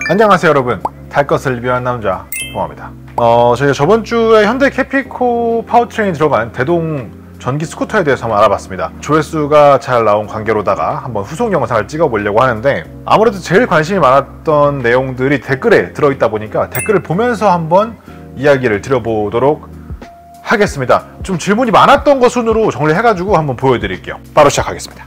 안녕하세요 여러분, 탈 것을 리뷰한 남자 동아입니다. 저희가 저번 주에 현대 캐피코 파워트레인이 들어간 대동 전기 스쿠터에 대해서 한번 알아봤습니다. 조회수가 잘 나온 관계로다가 한번 후속 영상을 찍어보려고 하는데, 아무래도 제일 관심이 많았던 내용들이 댓글에 들어있다 보니까 댓글을 보면서 한번 이야기를 드려보도록 하겠습니다. 좀 질문이 많았던 거 순으로 정리해가지고 한번 보여드릴게요. 바로 시작하겠습니다.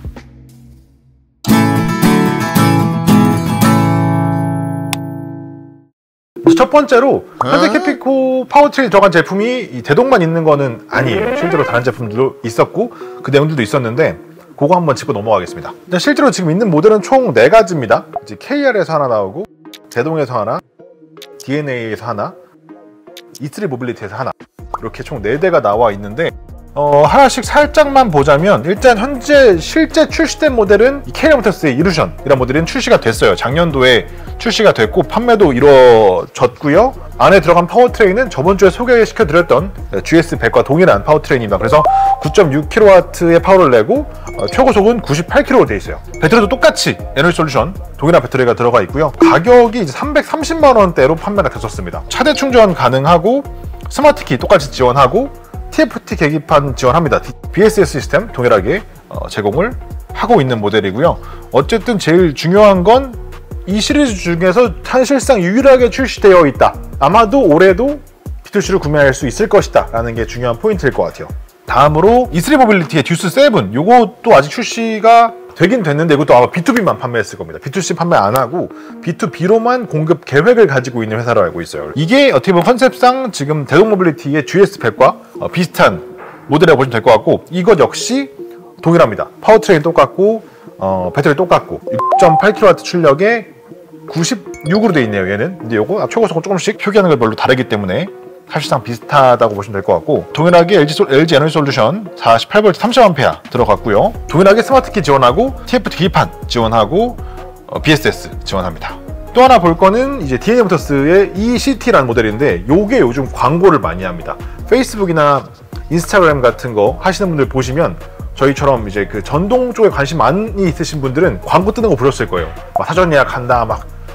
첫 번째로 현대 캐피코 파워트레인 들어간 제품이 이 대동만 있는 거는 아니에요. 실제로 다른 제품도 있었고 그 내용들도 있었는데 그거 한번 짚고 넘어가겠습니다. 실제로 지금 있는 모델은 총 4가지입니다. 이제 KR에서 하나 나오고, 대동에서 하나, DNA에서 하나, E3 모빌리티에서 하나, 이렇게 총 4대가 나와 있는데, 하나씩 살짝만 보자면, 일단 현재 실제 출시된 모델은 이 KR 모터스의 이루션 이런 모델은 출시가 됐어요. 작년도에 출시가 됐고 판매도 이루어졌고요. 안에 들어간 파워트레인은 저번주에 소개시켜드렸던 GS100과 동일한 파워트레인입니다. 그래서 9.6kW의 파워를 내고 최고속은 98km로 되어 있어요. 배터리도 똑같이 에너지 솔루션 동일한 배터리가 들어가 있고요. 가격이 이제 330만원대로 판매가 됐었습니다. 차대 충전 가능하고, 스마트키 똑같이 지원하고, TFT 계기판 지원합니다. BSS 시스템 동일하게 제공을 하고 있는 모델이고요. 어쨌든 제일 중요한 건 이 시리즈 중에서 사실상 유일하게 출시되어 있다. 아마도 올해도 B2C를 구매할 수 있을 것이다 라는 게 중요한 포인트일 것 같아요. 다음으로 E3 모빌리티의 듀스 7, 요것도 아직 출시가 되긴 됐는데 이것도 아마 B2B만 판매했을 겁니다. B2C 판매 안 하고 B2B로만 공급 계획을 가지고 있는 회사로 알고 있어요. 이게 어떻게 보면 컨셉상 지금 대동 모빌리티의 GS100과 비슷한 모델이라고 보시면 될 것 같고, 이것 역시 동일합니다. 파워트레인 똑같고 배터리 똑같고 6.8kW 출력에 96으로 되어 있네요. 얘는 근데 요거 최고속은 조금씩 표기하는 걸 별로 다르기 때문에 사실상 비슷하다고 보시면 될 것 같고, 동일하게 LG 에너지 솔루션 48V 30A 들어갔고요. 동일하게 스마트키 지원하고, TFT 계기판 지원하고, BSS 지원합니다. 또 하나 볼 거는 이제 DNA 모터스의 ECT라는 모델인데, 요게 요즘 광고를 많이 합니다. 페이스북이나 인스타그램 같은 거 하시는 분들 보시면 저희처럼 이제 그 전동 쪽에 관심 많이 있으신 분들은 광고 뜨는 거 보셨을 거예요. 막 사전 예약한다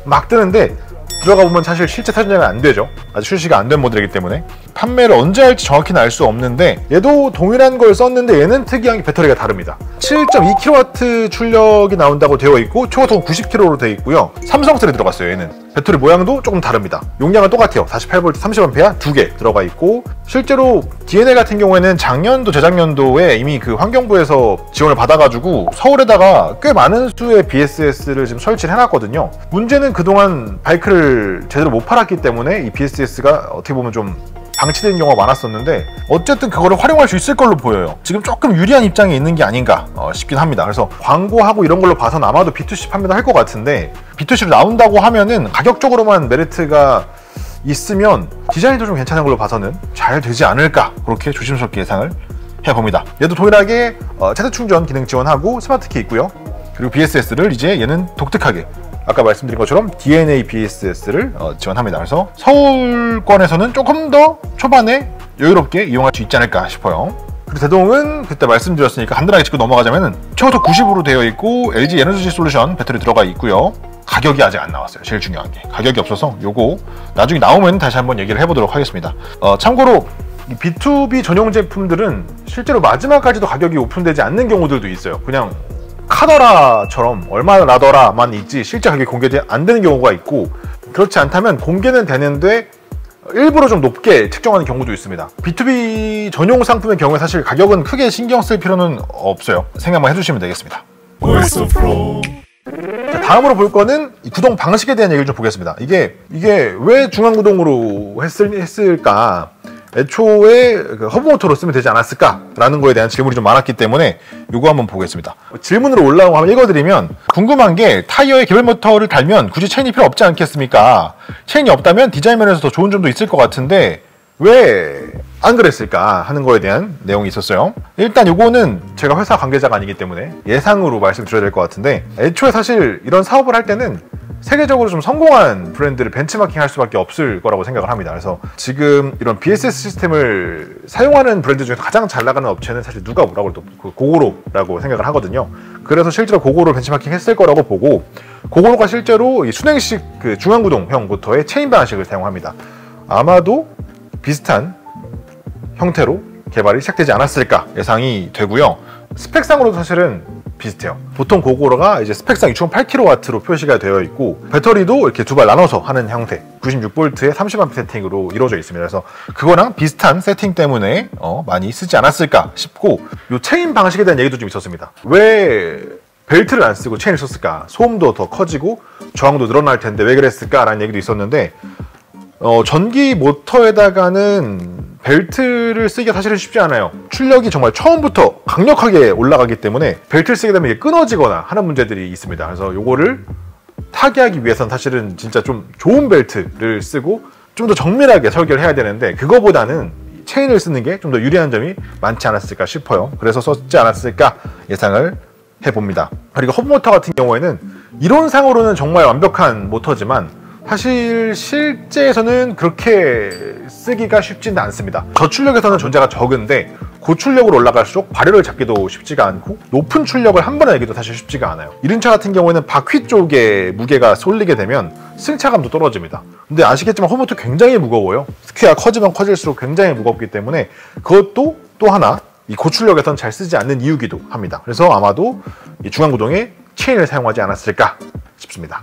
막 뜨는데, 들어가 보면 사실 실제 사전 예약은 안 되죠. 아직 출시가 안 된 모델이기 때문에 판매를 언제 할지 정확히는 알 수 없는데, 얘도 동일한 걸 썼는데 얘는 특이한 게 배터리가 다릅니다. 7.2kW 출력이 나온다고 되어 있고 최고속은 90km로 되어 있고요. 삼성셀이 들어갔어요. 얘는 배터리 모양도 조금 다릅니다. 용량은 똑같아요. 48V 30A 2개 들어가 있고, 실제로 DNA 같은 경우에는 작년도 재작년도에 이미 그 환경부에서 지원을 받아가지고 서울에다가 꽤 많은 수의 BSS를 지금 설치를 해놨거든요. 문제는 그동안 바이크를 제대로 못 팔았기 때문에 이 BSS가 어떻게 보면 좀 방치된 경우가 많았었는데, 어쨌든 그거를 활용할 수 있을 걸로 보여요. 지금 조금 유리한 입장에 있는 게 아닌가 싶긴 합니다. 그래서 광고하고 이런 걸로 봐서는 아마도 B2C 판매도 할 것 같은데, B2C로 나온다고 하면은 가격적으로만 메리트가 있으면 디자인도 좀 괜찮은 걸로 봐서는 잘 되지 않을까, 그렇게 조심스럽게 예상을 해봅니다. 얘도 동일하게 차대 충전 기능 지원하고 스마트키 있고요. 그리고 BSS를 이제 얘는 독특하게 아까 말씀드린 것처럼 DNA BSS를 지원합니다. 그래서 서울권에서는 조금 더 초반에 여유롭게 이용할 수 있지 않을까 싶어요. 그리고 대동은 그때 말씀드렸으니까 간단하게 짚고 넘어가자면 최고속 90으로 되어 있고 LG 에너지 솔루션 배터리 들어가 있고요. 가격이 아직 안 나왔어요. 제일 중요한 게 가격이 없어서 요거 나중에 나오면 다시 한번 얘기를 해보도록 하겠습니다. 참고로 이 B2B 전용 제품들은 실제로 마지막까지도 가격이 오픈되지 않는 경우들도 있어요. 그냥 카더라처럼 얼마나 나더라만 있지 실제 가격이 공개되지 안 되는 경우가 있고, 그렇지 않다면 공개는 되는데 일부러 좀 높게 책정하는 경우도 있습니다. B2B 전용 상품의 경우에 사실 가격은 크게 신경 쓸 필요는 없어요. 생각만 해주시면 되겠습니다. 자, 다음으로 볼 거는 이 구동 방식에 대한 얘기를 좀 보겠습니다. 이게 왜 중앙구동으로 했을까? 애초에 허브 모터로 쓰면 되지 않았을까? 라는 거에 대한 질문이 좀 많았기 때문에 이거 한번 보겠습니다. 질문으로 올라온 거 한번 읽어드리면, 궁금한 게 타이어에 개별 모터를 달면 굳이 체인이 필요 없지 않겠습니까? 체인이 없다면 디자인 면에서 더 좋은 점도 있을 것 같은데 왜 안 그랬을까 하는 거에 대한 내용이 있었어요. 일단 이거는 제가 회사 관계자가 아니기 때문에 예상으로 말씀드려야 될 것 같은데, 애초에 사실 이런 사업을 할 때는 세계적으로 좀 성공한 브랜드를 벤치마킹 할 수밖에 없을 거라고 생각을 합니다. 그래서 지금 이런 BSS 시스템을 사용하는 브랜드 중에서 가장 잘 나가는 업체는 사실 누가 뭐라고 해도 고고로라고 생각을 하거든요. 그래서 실제로 고고로 벤치마킹 했을 거라고 보고, 고고로가 실제로 이 순행식 그 중앙구동형 모터의 체인 방식을 사용합니다. 아마도 비슷한 형태로 개발이 시작되지 않았을까 예상이 되고요. 스펙상으로도 사실은 비슷해요. 보통 고고로가 이제 스펙상 6.8kW로 표시가 되어 있고, 배터리도 이렇게 두 발 나눠서 하는 형태 96V에 30A 세팅으로 이루어져 있습니다. 그래서 그거랑 비슷한 세팅 때문에 많이 쓰지 않았을까 싶고, 요 체인 방식에 대한 얘기도 좀 있었습니다. 왜 벨트를 안 쓰고 체인을 썼을까? 소음도 더 커지고 저항도 늘어날 텐데 왜 그랬을까? 라는 얘기도 있었는데, 전기 모터에다가는 벨트를 쓰기가 사실은 쉽지 않아요. 출력이 정말 처음부터 강력하게 올라가기 때문에 벨트를 쓰게 되면 이게 끊어지거나 하는 문제들이 있습니다. 그래서 요거를 타개하기 위해서는 사실은 진짜 좀 좋은 벨트를 쓰고 좀 더 정밀하게 설계를 해야 되는데, 그거보다는 체인을 쓰는 게 좀 더 유리한 점이 많지 않았을까 싶어요. 그래서 썼지 않았을까 예상을 해봅니다. 그리고 헛모터 같은 경우에는 이론상으로는 정말 완벽한 모터지만 사실 실제에서는 그렇게 쓰기가 쉽지는 않습니다. 저출력에서는 존재가 적은데 고출력으로 올라갈수록 발열을 잡기도 쉽지가 않고, 높은 출력을 한 번에 내기도 사실 쉽지가 않아요. 이륜차 같은 경우에는 바퀴 쪽에 무게가 쏠리게 되면 승차감도 떨어집니다. 근데 아시겠지만 헛모터 굉장히 무거워요. 스키가 커지면 커질수록 굉장히 무겁기 때문에 그것도 또 하나 이 고출력에서는 잘 쓰지 않는 이유기도 합니다. 그래서 아마도 이 중앙구동에 체인을 사용하지 않았을까 싶습니다.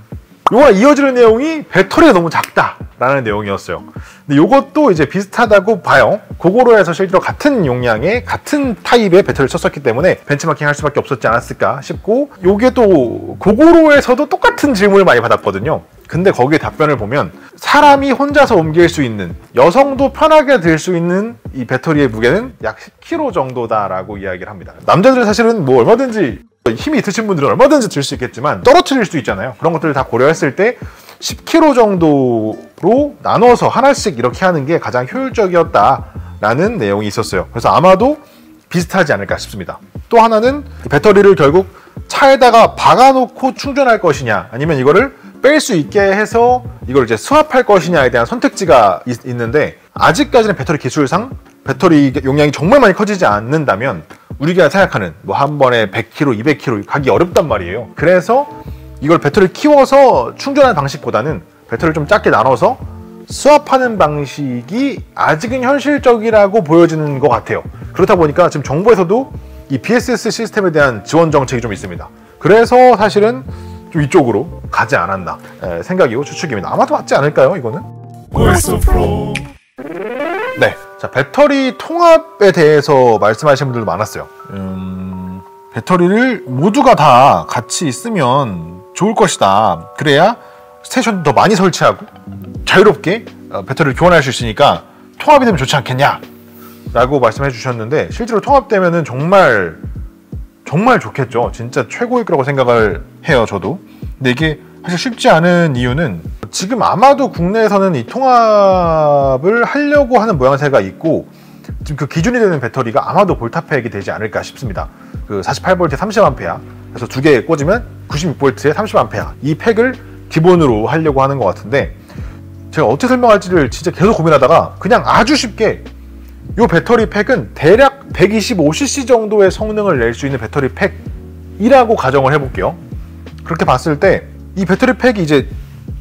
요와 이어지는 내용이 배터리가 너무 작다라는 내용이었어요. 근데 요것도 이제 비슷하다고 봐요. 고고로에서 실제로 같은 용량의 같은 타입의 배터리를 썼었기 때문에 벤치마킹 할 수밖에 없었지 않았을까 싶고, 요게 또 고고로에서도 똑같은 질문을 많이 받았거든요. 근데 거기에 답변을 보면 사람이 혼자서 옮길 수 있는, 여성도 편하게 들 수 있는 이 배터리의 무게는 약 10kg 정도다라고 이야기를 합니다. 남자들은 사실은 뭐 얼마든지, 힘이 있으신 분들은 얼마든지 들 수 있겠지만 떨어뜨릴 수도 있잖아요. 그런 것들을 다 고려했을 때 10kg 정도로 나눠서 하나씩 이렇게 하는 게 가장 효율적이었다라는 내용이 있었어요. 그래서 아마도 비슷하지 않을까 싶습니다. 또 하나는 배터리를 결국 차에다가 박아놓고 충전할 것이냐, 아니면 이거를 뺄 수 있게 해서 이걸 이제 스왑할 것이냐에 대한 선택지가 있는데, 아직까지는 배터리 기술상 배터리 용량이 정말 많이 커지지 않는다면 우리가 생각하는 뭐 한 번에 100km, 200km 가기 어렵단 말이에요. 그래서 이걸 배터리를 키워서 충전하는 방식보다는 배터리를 좀 작게 나눠서 스왑하는 방식이 아직은 현실적이라고 보여지는 것 같아요. 그렇다 보니까 지금 정부에서도 이 BSS 시스템에 대한 지원 정책이 좀 있습니다. 그래서 사실은 좀 이쪽으로 가지 않았나 생각이고 추측입니다. 아마도 맞지 않을까요, 이거는? 네, 자, 배터리 통합에 대해서 말씀하시는 분들도 많았어요. 배터리를 모두가 다 같이 있으면 좋을 것이다. 그래야 스테이션도 더 많이 설치하고 자유롭게 배터리를 교환할 수 있으니까 통합이 되면 좋지 않겠냐 라고 말씀해 주셨는데, 실제로 통합되면은 정말 좋겠죠. 진짜 최고일 거라고 생각을 해요, 저도. 근데 이게 사실 쉽지 않은 이유는 지금 아마도 국내에서는 이 통합을 하려고 하는 모양새가 있고, 지금 그 기준이 되는 배터리가 아마도 볼타팩이 되지 않을까 싶습니다. 그 48V에 30A, 그래서 두 개 꽂으면 96V에 30A, 이 팩을 기본으로 하려고 하는 것 같은데, 제가 어떻게 설명할지를 진짜 계속 고민하다가 그냥 아주 쉽게 이 배터리 팩은 대략 125cc 정도의 성능을 낼 수 있는 배터리 팩이라고 가정을 해볼게요. 그렇게 봤을 때 이 배터리 팩이 이제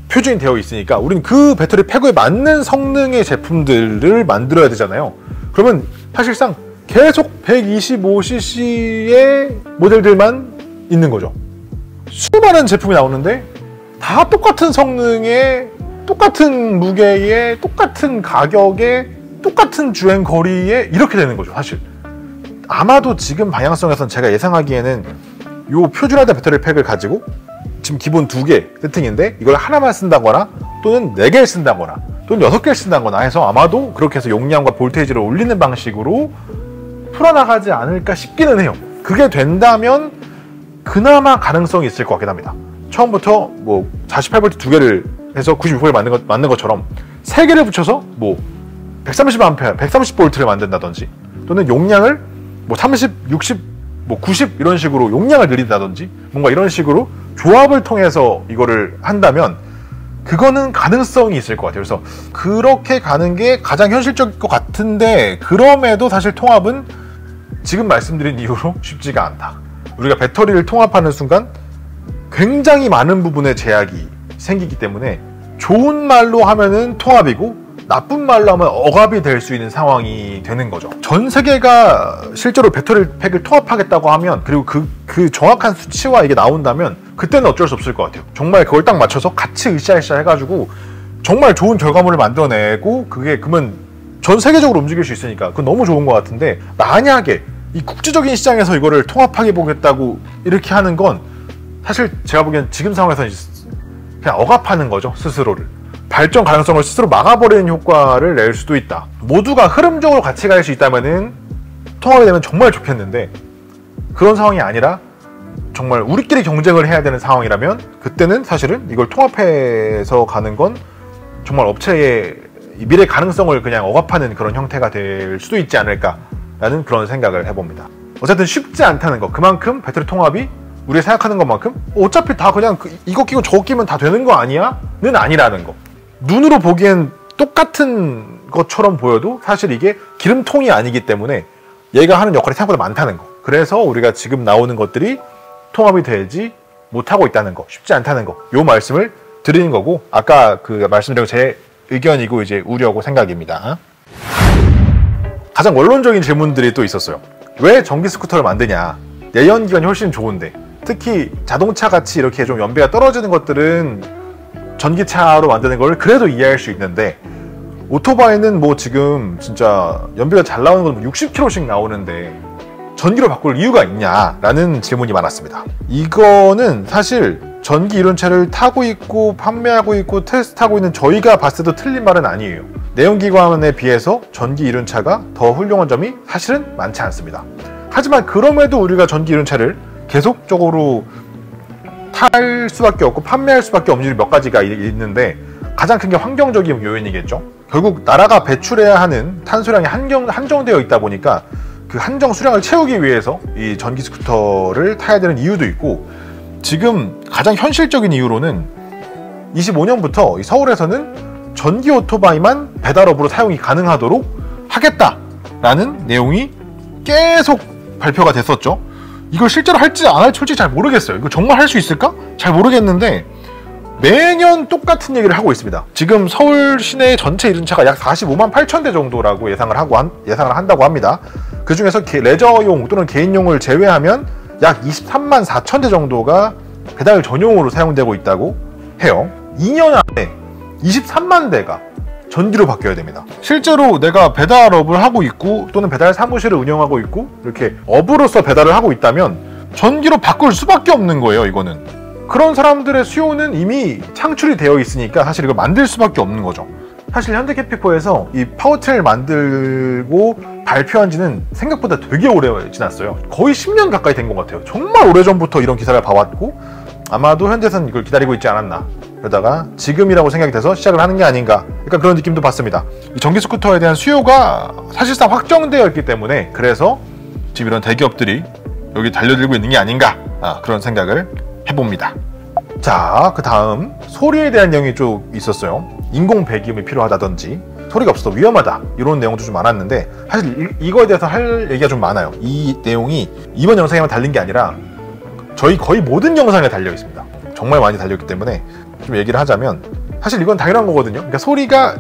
표준이 되어 있으니까 우리는 그 배터리 팩에 맞는 성능의 제품들을 만들어야 되잖아요. 그러면 사실상 계속 125cc의 모델들만 있는 거죠. 수많은 제품이 나오는데 다 똑같은 성능에, 똑같은 무게에, 똑같은 가격에, 똑같은 주행 거리에 이렇게 되는 거죠, 사실. 아마도 지금 방향성에서는 제가 예상하기에는 이 표준화된 배터리 팩을 가지고 지금 기본 2개 세팅인데 이걸 하나만 쓴다거나 또는 4개를 쓴다거나 또는 6개를 쓴다거나 해서 아마도 그렇게 해서 용량과 볼테이지를 올리는 방식으로 풀어나가지 않을까 싶기는 해요. 그게 된다면 그나마 가능성이 있을 것 같긴 합니다. 처음부터 뭐 48V 2개를 해서 96V를 만든 것처럼 3개를 붙여서 뭐 130A, 130V를 만든다든지, 또는 용량을 뭐 30, 60, 뭐 90 이런 식으로 용량을 늘린다든지, 뭔가 이런 식으로 조합을 통해서 이거를 한다면 그거는 가능성이 있을 것 같아요. 그래서 그렇게 가는 게 가장 현실적일 것 같은데, 그럼에도 사실 통합은 지금 말씀드린 이유로 쉽지가 않다. 우리가 배터리를 통합하는 순간 굉장히 많은 부분에 제약이 생기기 때문에 좋은 말로 하면은 통합이고 나쁜 말로 하면 억압이 될 수 있는 상황이 되는 거죠. 전 세계가 실제로 배터리 팩을 통합하겠다고 하면, 그리고 그 정확한 수치와 이게 나온다면 그때는 어쩔 수 없을 것 같아요. 정말 그걸 딱 맞춰서 같이 으쌰으쌰 해가지고 정말 좋은 결과물을 만들어내고, 그게 그러면 전 세계적으로 움직일 수 있으니까 그건 너무 좋은 것 같은데, 만약에 이 국제적인 시장에서 이거를 통합하게 보겠다고 이렇게 하는 건 사실 제가 보기엔 지금 상황에서는 그냥 억압하는 거죠. 스스로를. 발전 가능성을 스스로 막아버리는 효과를 낼 수도 있다. 모두가 흐름적으로 같이 갈 수 있다면은 통합이 되면 정말 좋겠는데, 그런 상황이 아니라 정말 우리끼리 경쟁을 해야 되는 상황이라면 그때는 사실은 이걸 통합해서 가는 건 정말 업체의 미래 가능성을 그냥 억압하는 그런 형태가 될 수도 있지 않을까라는 그런 생각을 해봅니다. 어쨌든 쉽지 않다는 거, 그만큼 배터리 통합이 우리가 생각하는 것만큼 어차피 다 그냥 이거 끼고 저거 끼면 다 되는 거 아니야? 는 아니라는 거. 눈으로 보기엔 똑같은 것처럼 보여도 사실 이게 기름통이 아니기 때문에 얘가 하는 역할이 생각보다 많다는 거. 그래서 우리가 지금 나오는 것들이 통합이 되지 못하고 있다는 거, 쉽지 않다는 거, 요 말씀을 드리는 거고, 아까 그 말씀드린 제 의견이고 이제 우려고 생각입니다. 가장 원론적인 질문들이 또 있었어요. 왜 전기 스쿠터를 만드냐? 내연기관이 훨씬 좋은데, 특히 자동차 같이 이렇게 좀 연비가 떨어지는 것들은 전기차로 만드는 걸 그래도 이해할 수 있는데, 오토바이는 뭐 지금 진짜 연비가 잘 나오는 건 60km씩 나오는데 전기로 바꿀 이유가 있냐라는 질문이 많았습니다. 이거는 사실 전기 이륜차를 타고 있고 판매하고 있고 테스트하고 있는 저희가 봤을 때도 틀린 말은 아니에요. 내연기관에 비해서 전기 이륜차가 더 훌륭한 점이 사실은 많지 않습니다. 하지만 그럼에도 우리가 전기 이륜차를 계속적으로 탈 수밖에 없고 판매할 수밖에 없는 이유 몇 가지가 있는데, 가장 큰 게 환경적인 요인이겠죠. 결국 나라가 배출해야 하는 탄소량이 한정되어 있다 보니까 그 한정 수량을 채우기 위해서 이 전기 스쿠터를 타야 되는 이유도 있고, 지금 가장 현실적인 이유로는 25년부터 서울에서는 전기 오토바이만 배달업으로 사용이 가능하도록 하겠다라는 내용이 계속 발표가 됐었죠. 이걸 실제로 할지 안 할지 솔직히 잘 모르겠어요. 이거 정말 할 수 있을까? 잘 모르겠는데 매년 똑같은 얘기를 하고 있습니다. 지금 서울 시내 전체 이륜차가 약 45만 8천 대 정도라고 예상을 한다고 합니다. 그 중에서 레저용 또는 개인용을 제외하면 약 23만 4천 대 정도가 배달 전용으로 사용되고 있다고 해요. 2년 안에 23만 대가 전기로 바뀌어야 됩니다. 실제로 내가 배달업을 하고 있고 또는 배달 사무실을 운영하고 있고 이렇게 업으로서 배달을 하고 있다면 전기로 바꿀 수밖에 없는 거예요. 이거는 그런 사람들의 수요는 이미 창출이 되어 있으니까 사실 이걸 만들 수밖에 없는 거죠. 사실 현대캐피코에서 이 파워트레인을 만들고 발표한 지는 생각보다 되게 오래 지났어요. 거의 10년 가까이 된 것 같아요. 정말 오래전부터 이런 기사를 봐왔고 아마도 현대에서는 이걸 기다리고 있지 않았나, 그러다가 지금이라고 생각이 돼서 시작을 하는 게 아닌가, 약간 그런 느낌도 받습니다. 이 전기 스쿠터에 대한 수요가 사실상 확정되어 있기 때문에 그래서 지금 이런 대기업들이 여기 달려들고 있는 게 아닌가, 그런 생각을 해봅니다. 자, 그 다음 소리에 대한 내용이 좀 있었어요. 인공 배기음이 필요하다든지 소리가 없어서 위험하다, 이런 내용도 좀 많았는데 사실 이거에 대해서 할 얘기가 좀 많아요. 이 내용이 이번 영상에만 달린 게 아니라 저희 거의 모든 영상에 달려 있습니다. 정말 많이 달렸기 때문에 좀 얘기를 하자면 사실 이건 당연한 거거든요. 그러니까 소리가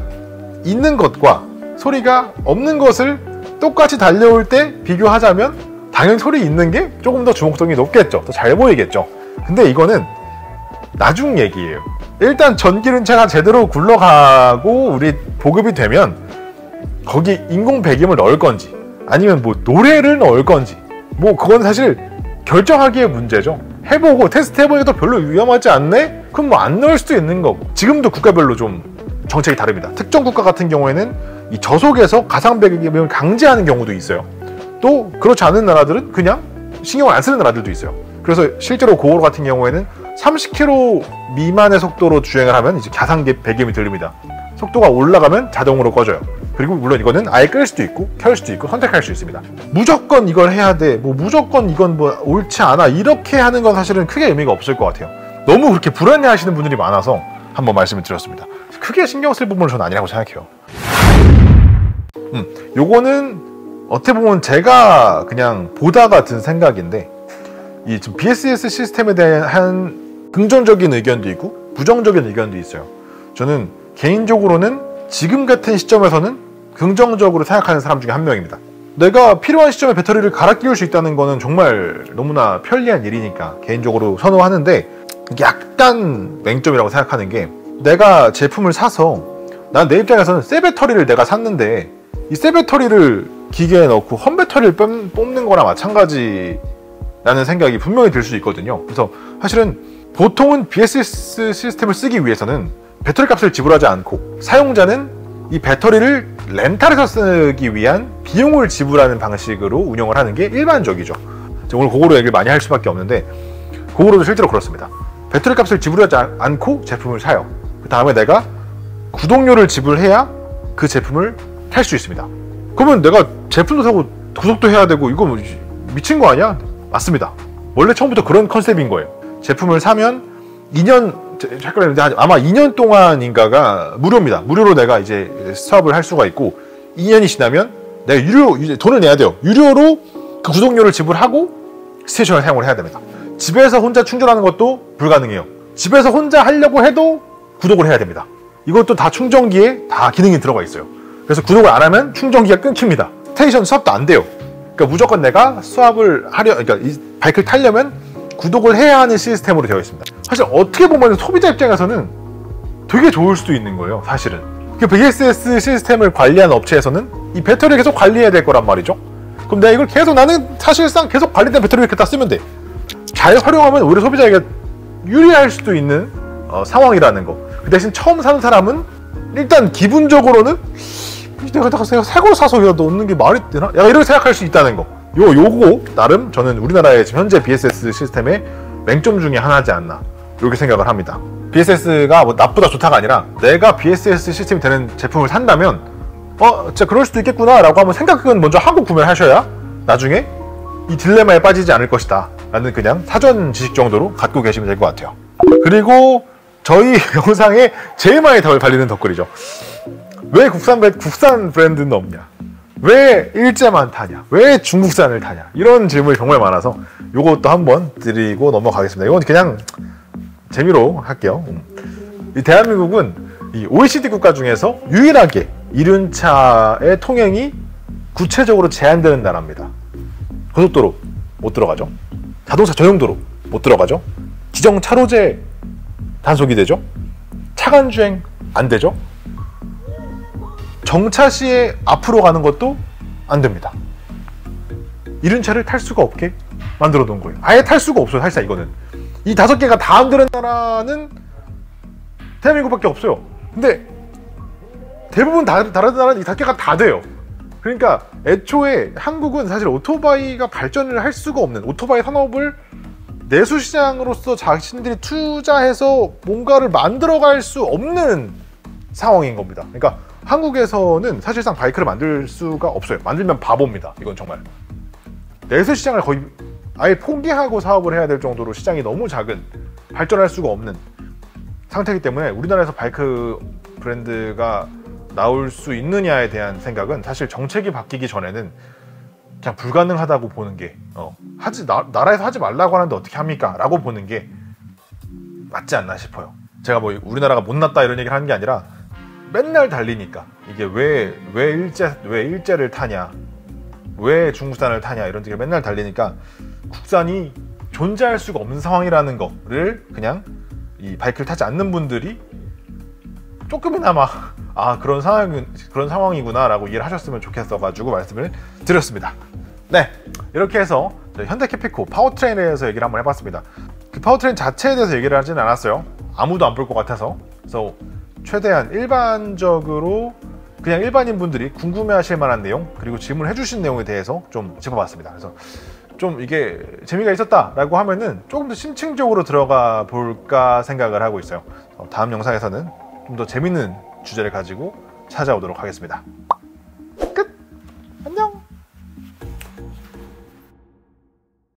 있는 것과 소리가 없는 것을 똑같이 달려올 때 비교하자면 당연히 소리 있는 게 조금 더 주목성이 높겠죠. 더 잘 보이겠죠. 근데 이거는 나중 얘기예요. 일단 전기륜차가 제대로 굴러가고 우리 보급이 되면 거기 인공 배기음을 넣을 건지 아니면 뭐 노래를 넣을 건지 뭐 그건 사실 결정하기의 문제죠. 해보고 테스트 해보니까 별로 위험하지 않네? 그럼 뭐 안 넣을 수도 있는 거고. 지금도 국가별로 좀 정책이 다릅니다. 특정 국가 같은 경우에는 이 저속에서 가상 배기음을 강제하는 경우도 있어요. 또 그렇지 않은 나라들은 그냥 신경을 안 쓰는 나라들도 있어요. 그래서 실제로 고도로 같은 경우에는 30km 미만의 속도로 주행을 하면 이제 가상 배기음이 들립니다. 속도가 올라가면 자동으로 꺼져요. 그리고 물론 이거는 아예 끌 수도 있고 켤 수도 있고 선택할 수 있습니다. 무조건 이걸 해야 돼, 뭐 무조건 이건 뭐 옳지 않아, 이렇게 하는 건 사실은 크게 의미가 없을 것 같아요. 너무 그렇게 불안해 하시는 분들이 많아서 한번 말씀을 드렸습니다. 크게 신경 쓸 부분은 저는 아니라고 생각해요. 요거는 어떻게 보면 제가 그냥 보다가 든 생각인데, 이 좀 BSS 시스템에 대한 긍정적인 의견도 있고 부정적인 의견도 있어요. 저는 개인적으로는 지금 같은 시점에서는 긍정적으로 생각하는 사람 중에 한 명입니다. 내가 필요한 시점에 배터리를 갈아 끼울 수 있다는 거는 정말 너무나 편리한 일이니까 개인적으로 선호하는데, 약간 맹점이라고 생각하는 게, 내가 제품을 사서 난 내 입장에서는 새 배터리를 내가 샀는데 이 새 배터리를 기계에 넣고 헌 배터리를 뽑는 거랑 마찬가지라는 생각이 분명히 들 수 있거든요. 그래서 사실은 보통은 BSS 시스템을 쓰기 위해서는 배터리 값을 지불하지 않고 사용자는 이 배터리를 렌탈해서 쓰기 위한 비용을 지불하는 방식으로 운영을 하는 게 일반적이죠. 오늘 그거로 얘기를 많이 할 수밖에 없는데, 그거로도 실제로 그렇습니다. 배터리 값을 지불하지 않고 제품을 사요. 그 다음에 내가 구독료를 지불해야 그 제품을 탈 수 있습니다. 그러면 내가 제품도 사고 구독도 해야 되고 이거 뭐 미친 거 아니야? 맞습니다. 원래 처음부터 그런 컨셉인 거예요. 제품을 사면 2년, 헷갈리는데 아마 2년 동안인가가 무료입니다. 무료로 내가 이제 스탑을 할 수가 있고, 2년이 지나면 내가 이제 돈을 내야 돼요. 유료로 그 구독료를 지불하고 스테이션을 사용을 해야 됩니다. 집에서 혼자 충전하는 것도 불가능해요. 집에서 혼자 하려고 해도 구독을 해야 됩니다. 이것도 다 충전기에 다 기능이 들어가 있어요. 그래서 구독을 안 하면 충전기가 끊깁니다. 스테이션 수압도 안 돼요. 그러니까 무조건 내가 수압을 그러니까 이 바이크를 타려면 구독을 해야 하는 시스템으로 되어 있습니다. 사실 어떻게 보면 소비자 입장에서는 되게 좋을 수도 있는 거예요, 사실은. BSS 시스템을 관리하는 업체에서는 이 배터리를 계속 관리해야 될 거란 말이죠. 그럼 내가 이걸 계속, 나는 사실상 계속 관리된 배터리를 이렇게 다 쓰면 돼. 잘 활용하면 오히려 소비자에게 유리할 수도 있는 상황이라는 거. 그 대신 처음 사는 사람은 일단 기분적으로는 내가 새 거 사서 여기다 넣는 게 말이 되나? 약간 이렇게 생각할 수 있다는 거. 요거 나름 저는 우리나라의 지금 현재 BSS 시스템의 맹점 중에 하나지 않나, 이렇게 생각을 합니다. BSS가 뭐 나쁘다 좋다가 아니라, 내가 BSS 시스템이 되는 제품을 산다면 진짜 그럴 수도 있겠구나 라고 한번 생각은 먼저 하고 구매를 하셔야 나중에 이 딜레마에 빠지지 않을 것이다 라는 그냥 사전 지식 정도로 갖고 계시면 될 것 같아요. 그리고 저희 영상에 제일 많이 달리는 댓글이죠. 왜 국산 브랜드는 없냐? 왜 일제만 타냐? 왜 중국산을 타냐? 이런 질문이 정말 많아서 요것도 한번 드리고 넘어가겠습니다. 이건 그냥 재미로 할게요. 이 대한민국은 이 OECD 국가 중에서 유일하게 이륜차의 통행이 구체적으로 제한되는 나라입니다. 고속도로 못 들어가죠. 자동차 전용도로 못 들어가죠. 지정 차로제 단속이 되죠. 차간주행 안 되죠. 정차 시에 앞으로 가는 것도 안 됩니다. 이륜차를 탈 수가 없게 만들어 놓은 거예요. 아예 탈 수가 없어요. 사실상 이거는 이 5개가 다 안 되는 나라는 대한민국밖에 없어요. 근데 대부분 다른 나라는 이 5개가 다 돼요. 그러니까 애초에 한국은 사실 오토바이가 발전을 할 수가 없는, 오토바이 산업을 내수시장으로서 자신들이 투자해서 뭔가를 만들어갈 수 없는 상황인 겁니다. 그러니까 한국에서는 사실상 바이크를 만들 수가 없어요. 만들면 바보입니다. 이건 정말 내수시장을 거의 아예 포기하고 사업을 해야 될 정도로 시장이 너무 작은, 발전할 수가 없는 상태이기 때문에 우리나라에서 바이크 브랜드가 나올 수 있느냐에 대한 생각은 사실 정책이 바뀌기 전에는 그냥 불가능하다고 보는 게, 나라에서 하지 말라고 하는데 어떻게 합니까? 라고 보는 게 맞지 않나 싶어요. 제가 뭐 우리나라가 못났다 이런 얘기를 하는 게 아니라, 맨날 달리니까 이게 왜 일제를 타냐, 왜 중국산을 타냐, 이런 식으로 맨날 달리니까 국산이 존재할 수가 없는 상황이라는 거를 그냥 이 바이크를 타지 않는 분들이 조금이나마 그런 상황이구나 라고 이해를 하셨으면 좋겠어 가지고 말씀을 드렸습니다. 네, 이렇게 해서 현대 캐피코 파워트레인에 대해서 얘기를 한번 해봤습니다. 그 파워트레인 자체에 대해서 얘기를 하지는 않았어요. 아무도 안 볼 것 같아서. 그래서 최대한 일반적으로 그냥 일반인 분들이 궁금해하실 만한 내용, 그리고 질문해 주신 내용에 대해서 좀 짚어봤습니다. 그래서 좀 이게 재미가 있었다라고 하면은 조금 더 심층적으로 들어가 볼까 생각을 하고 있어요. 다음 영상에서는 좀 더 재밌는 주제를 가지고 찾아오도록 하겠습니다. 끝! 안녕!